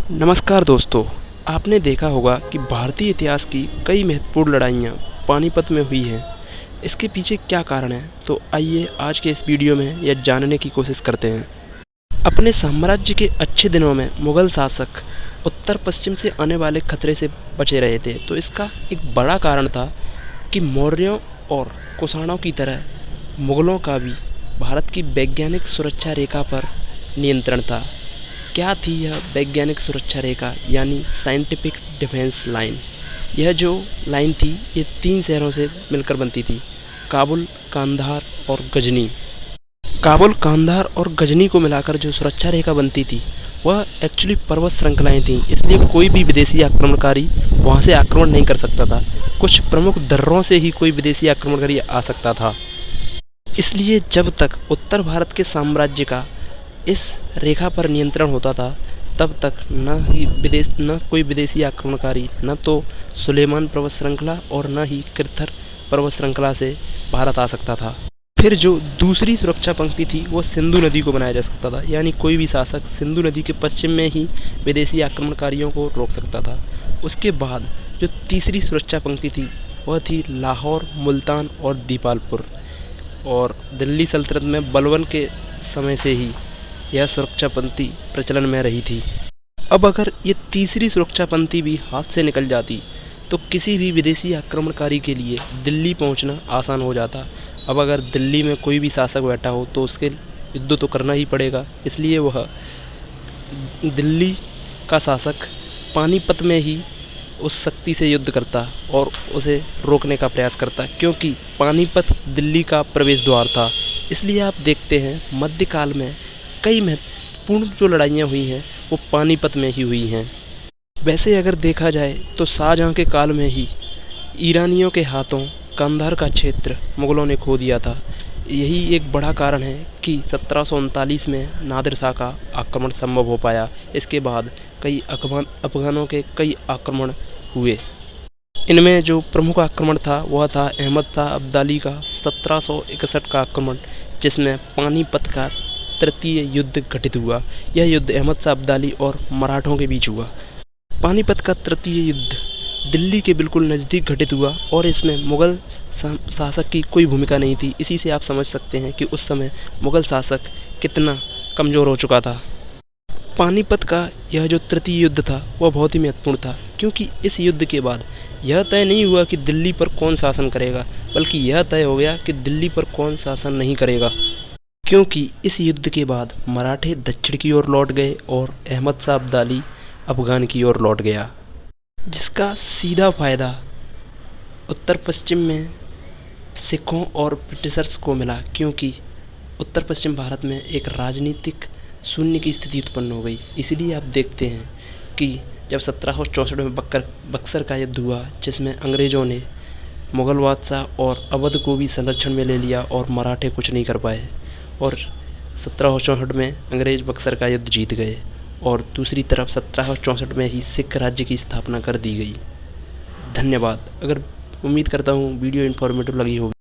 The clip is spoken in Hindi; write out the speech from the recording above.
नमस्कार दोस्तों। आपने देखा होगा कि भारतीय इतिहास की कई महत्वपूर्ण लड़ाइयाँ पानीपत में हुई हैं। इसके पीछे क्या कारण है, तो आइए आज के इस वीडियो में यह जानने की कोशिश करते हैं। अपने साम्राज्य के अच्छे दिनों में मुग़ल शासक उत्तर पश्चिम से आने वाले खतरे से बचे रहे थे, तो इसका एक बड़ा कारण था कि मौर्यों और कुषाणों की तरह मुग़लों का भी भारत की वैज्ञानिक सुरक्षा रेखा पर नियंत्रण था। क्या थी यह वैज्ञानिक सुरक्षा रेखा, यानी साइंटिफिक डिफेंस लाइन? यह जो लाइन थी, ये 3 शहरों से मिलकर बनती थी: काबुल, कांधार और गजनी। काबुल, कांधार और गजनी को मिलाकर जो सुरक्षा रेखा बनती थी, वह एक्चुअली पर्वत श्रृंखलाएं थीं, इसलिए कोई भी विदेशी आक्रमणकारी वहाँ से आक्रमण नहीं कर सकता था। कुछ प्रमुख दर्रों से ही कोई विदेशी आक्रमणकारी आ सकता था। इसलिए जब तक उत्तर भारत के साम्राज्य का इस रेखा पर नियंत्रण होता था, तब तक न कोई विदेशी आक्रमणकारी, न तो सुलेमान पर्वत श्रृंखला और न ही कृथर पर्वत श्रृंखला से भारत आ सकता था। फिर जो दूसरी सुरक्षा पंक्ति थी, वो सिंधु नदी को बनाया जा सकता था, यानी कोई भी शासक सिंधु नदी के पश्चिम में ही विदेशी आक्रमणकारियों को रोक सकता था। उसके बाद जो तीसरी सुरक्षा पंक्ति थी, वह थी लाहौर, मुल्तान और दीपालपुर। और दिल्ली सल्तनत में बलबन के समय से ही यह सुरक्षा पंक्ति प्रचलन में रही थी। अब अगर ये तीसरी सुरक्षा पंक्ति भी हाथ से निकल जाती, तो किसी भी विदेशी आक्रमणकारी के लिए दिल्ली पहुंचना आसान हो जाता। अब अगर दिल्ली में कोई भी शासक बैठा हो, तो उसके युद्ध तो करना ही पड़ेगा। इसलिए वह दिल्ली का शासक पानीपत में ही उस शक्ति से युद्ध करता और उसे रोकने का प्रयास करता, क्योंकि पानीपत दिल्ली का प्रवेश द्वार था। इसलिए आप देखते हैं, मध्यकाल में कई महत्वपूर्ण जो लड़ाइयाँ हुई हैं, वो पानीपत में ही हुई हैं। वैसे अगर देखा जाए तो शाहजहाँ के काल में ही ईरानियों के हाथों कंधार का क्षेत्र मुग़लों ने खो दिया था। यही एक बड़ा कारण है कि 1739 में नादिर शाह का आक्रमण संभव हो पाया। इसके बाद कई अफ़गानों के कई आक्रमण हुए। इनमें जो प्रमुख आक्रमण था, वह था अहमद शाह अब्दाली का 1761 का आक्रमण, जिसमें पानीपत का तृतीय युद्ध घटित हुआ। यह युद्ध अहमद शाह अब्दाली और मराठों के बीच हुआ। पानीपत का तृतीय युद्ध दिल्ली के बिल्कुल नज़दीक घटित हुआ और इसमें मुग़ल शासक की कोई भूमिका नहीं थी। इसी से आप समझ सकते हैं कि उस समय मुग़ल शासक कितना कमज़ोर हो चुका था। पानीपत का यह जो तृतीय युद्ध था, वह बहुत ही महत्वपूर्ण था, क्योंकि इस युद्ध के बाद यह तय नहीं हुआ कि दिल्ली पर कौन शासन करेगा, बल्कि यह तय हो गया कि दिल्ली पर कौन शासन नहीं करेगा। क्योंकि इस युद्ध के बाद मराठे दक्षिण की ओर लौट गए और अहमद शाह अब्दाली अफ़गान की ओर लौट गया, जिसका सीधा फ़ायदा उत्तर पश्चिम में सिखों और ब्रिटिशर्स को मिला, क्योंकि उत्तर पश्चिम भारत में एक राजनीतिक शून्य की स्थिति उत्पन्न हो गई। इसलिए आप देखते हैं कि जब 1764 में बक्सर का युद्ध हुआ, जिसमें अंग्रेज़ों ने मुग़ल बादशाह और अवध को भी संरक्षण में ले लिया और मराठे कुछ नहीं कर पाए, और 1764 में अंग्रेज़ बक्सर का युद्ध जीत गए और दूसरी तरफ 1764 में ही सिख राज्य की स्थापना कर दी गई। धन्यवाद। उम्मीद करता हूँ वीडियो इन्फॉर्मेटिव लगी होगी।